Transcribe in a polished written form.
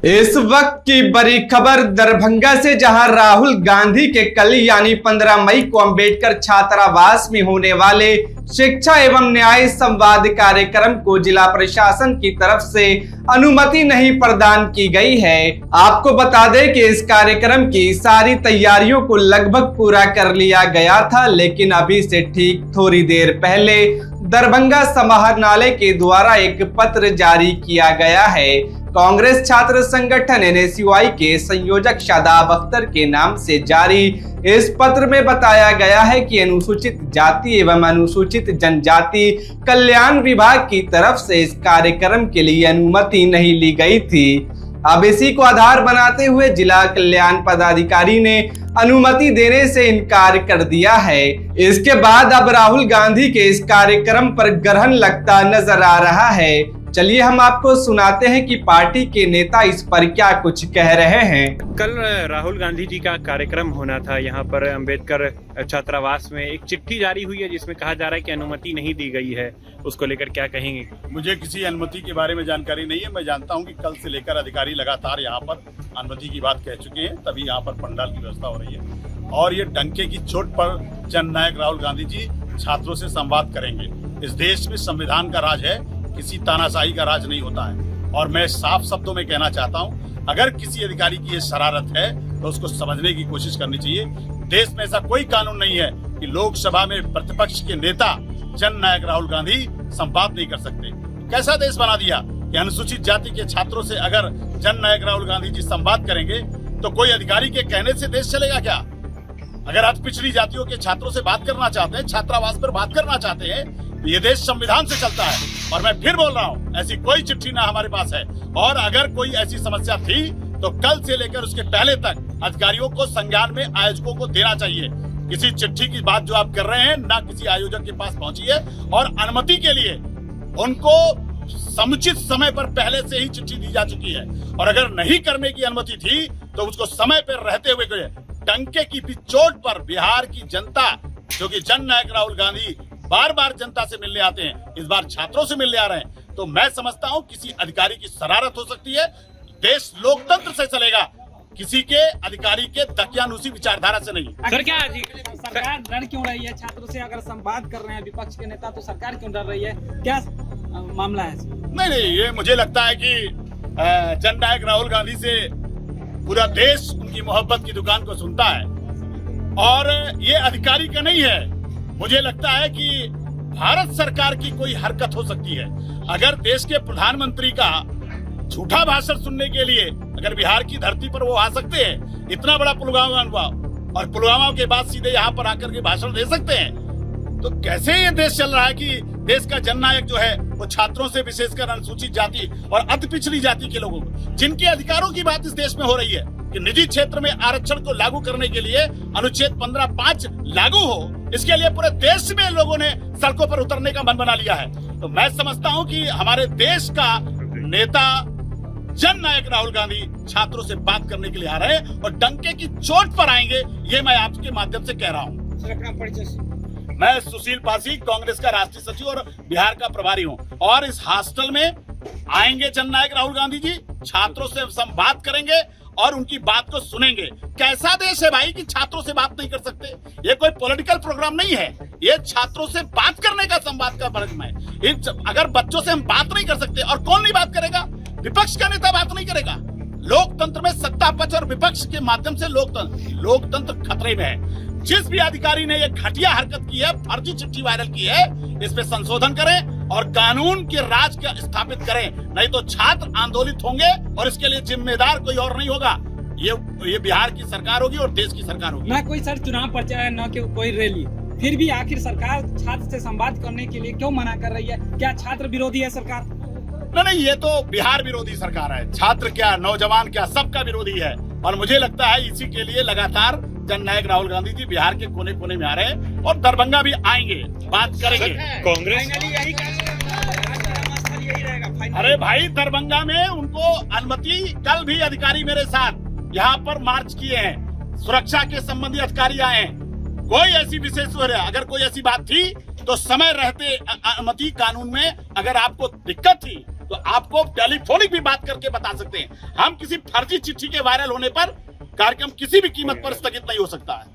इस वक्त की बड़ी खबर दरभंगा से, जहां राहुल गांधी के कल यानी 15 मई को अंबेडकर छात्रावास में होने वाले शिक्षा एवं न्याय संवाद कार्यक्रम को जिला प्रशासन की तरफ से अनुमति नहीं प्रदान की गई है। आपको बता दें कि इस कार्यक्रम की सारी तैयारियों को लगभग पूरा कर लिया गया था, लेकिन अभी से ठीक थोड़ी देर पहले दरभंगा समाहरणालय के द्वारा एक पत्र जारी किया गया है। कांग्रेस छात्र संगठन NSUI के संयोजक शादाब अख्तर के नाम से जारी इस पत्र में बताया गया है कि अनुसूचित जाति एवं अनुसूचित जनजाति कल्याण विभाग की तरफ से इस कार्यक्रम के लिए अनुमति नहीं ली गई थी। अब इसी को आधार बनाते हुए जिला कल्याण पदाधिकारी ने अनुमति देने से इनकार कर दिया है। इसके बाद अब राहुल गांधी के इस कार्यक्रम पर ग्रहण लगता नजर आ रहा है। चलिए हम आपको सुनाते हैं कि पार्टी के नेता इस पर क्या कुछ कह रहे हैं। कल राहुल गांधी जी का कार्यक्रम होना था यहाँ पर अंबेडकर छात्रावास में। एक चिट्ठी जारी हुई है जिसमें कहा जा रहा है कि अनुमति नहीं दी गई है, उसको लेकर क्या कहेंगे? मुझे किसी अनुमति के बारे में जानकारी नहीं है। मैं जानता हूँ कि कल से लेकर अधिकारी लगातार यहाँ पर अनुमति की बात कह चुके हैं, तभी यहाँ पर पंडाल की व्यवस्था हो रही है। और ये डंके की चोट पर जननायक राहुल गांधी जी छात्रों से संवाद करेंगे। इस देश में संविधान का राज है, किसी तानाशाही का राज नहीं होता है। और मैं साफ शब्दों में कहना चाहता हूं, अगर किसी अधिकारी की ये शरारत है तो उसको समझने की कोशिश करनी चाहिए। देश में ऐसा कोई कानून नहीं है कि लोकसभा में प्रतिपक्ष के नेता जननायक राहुल गांधी संवाद नहीं कर सकते। कैसा देश बना दिया कि अनुसूचित जाति के छात्रों से अगर जननायक राहुल गांधी जी संवाद करेंगे तो कोई अधिकारी के कहने से देश चलेगा क्या? अगर आप पिछड़ी जातियों के छात्रों से बात करना चाहते हैं, छात्रावास पर बात करना चाहते हैं, ये देश संविधान से चलता है। और मैं फिर बोल रहा हूँ, ऐसी कोई चिट्ठी ना हमारे पास है। और अगर कोई ऐसी समस्या थी तो कल से लेकर उसके पहले तक अधिकारियों को संज्ञान में आयोजकों को देना चाहिए। किसी चिट्ठी की बात जो आप कर रहे हैं ना किसी आयोजक के पास पहुंची है। और अनुमति के लिए उनको समुचित समय पर पहले से ही चिट्ठी दी जा चुकी है। और अगर नहीं करने की अनुमति थी तो उसको समय पर रहते हुए डंके की भी चोट पर बिहार की जनता, जो कि जननायक राहुल गांधी बार बार जनता से मिलने आते हैं, इस बार छात्रों से मिलने आ रहे हैं, तो मैं समझता हूं किसी अधिकारी की शरारत हो सकती है। देश लोकतंत्र से चलेगा, किसी के अधिकारी के दकियानुसी विचारधारा से नहीं। सर क्या सरकार डर क्यों रही है छात्रों से? अगर संवाद कर रहे हैं विपक्ष के नेता तो सरकार क्यों डर रही है? क्या मामला है? नहीं, ये मुझे लगता है कि जननायक राहुल गांधी से पूरा देश उनकी मोहब्बत की दुकान को सुनता है। और ये अधिकारी का नहीं है, मुझे लगता है कि भारत सरकार की कोई हरकत हो सकती है। अगर देश के प्रधानमंत्री का झूठा भाषण सुनने के लिए अगर बिहार की धरती पर वो आ सकते हैं, इतना बड़ा पुलवामा हुआ और पुलवामा के बाद सीधे यहाँ पर आकर के भाषण दे सकते हैं, तो कैसे ये देश चल रहा है कि देश का जननायक जो है वो छात्रों से, विशेषकर अनुसूचित जाति और अति पिछड़ी जाति के लोगों को, जिनके अधिकारों की बात इस देश में हो रही है कि निजी क्षेत्र में आरक्षण को लागू करने के लिए अनुच्छेद 15(5) लागू हो, इसके लिए पूरे देश में लोगों ने सड़कों पर उतरने का मन बना लिया है। तो मैं समझता हूं कि हमारे देश का नेता जननायक राहुल गांधी छात्रों से बात करने के लिए आ रहे हैं और डंके की चोट पर आएंगे, ये मैं आपके माध्यम से कह रहा हूँ। मैं सुशील पासी, कांग्रेस का राष्ट्रीय सचिव और बिहार का प्रभारी हूँ। और इस हॉस्टल में आएंगे जननायक राहुल गांधी जी, छात्रों से संवाद करेंगे और उनकी बात को सुनेंगे। कैसा देश है भाई कि छात्रों से बात नहीं कर सकते? ये कोई पॉलिटिकल प्रोग्राम नहीं है, ये छात्रों से बात करने का संवाद का कार्यक्रम है। अगर बच्चों से हम बात नहीं कर सकते, और कौन नहीं बात करेगा? विपक्ष का नेता बात नहीं करेगा। लोकतंत्र में सत्ता पक्ष और विपक्ष के माध्यम से लोकतंत्र खतरे में है। जिस भी अधिकारी ने ये घटिया हरकत की है, फर्जी चिट्ठी वायरल की है, इस पे संशोधन करें और कानून के राज का स्थापित करें, नहीं तो छात्र आंदोलित होंगे और इसके लिए जिम्मेदार कोई और नहीं होगा। ये बिहार की सरकार होगी और देश की सरकार होगी। न कोई सर चुनाव प्रचार, न कोई रैली, फिर भी आखिर सरकार छात्र से संवाद करने के लिए क्यों मना कर रही है? क्या छात्र विरोधी है सरकार? नहीं, ये तो बिहार विरोधी सरकार है। छात्र क्या, नौजवान क्या, सबका विरोधी है। और मुझे लगता है इसी के लिए लगातार जननायक राहुल गांधी जी बिहार के कोने कोने में आ रहे हैं और दरभंगा भी आएंगे, बात करेंगे। कांग्रेस अरे भाई, दरभंगा में उनको अनुमति, कल भी अधिकारी मेरे साथ यहाँ पर मार्च किए हैं, सुरक्षा के संबंधी अधिकारी आए हैं। कोई ऐसी विशेष, अगर कोई ऐसी बात थी तो समय रहते अनुमति, कानून में अगर आपको दिक्कत थी तो आपको टेलीफोनिक भी बात करके बता सकते हैं। हम किसी फर्जी चिट्ठी के वायरल होने पर कार्यक्रम किसी भी कीमत पर स्थगित नहीं हो सकता है।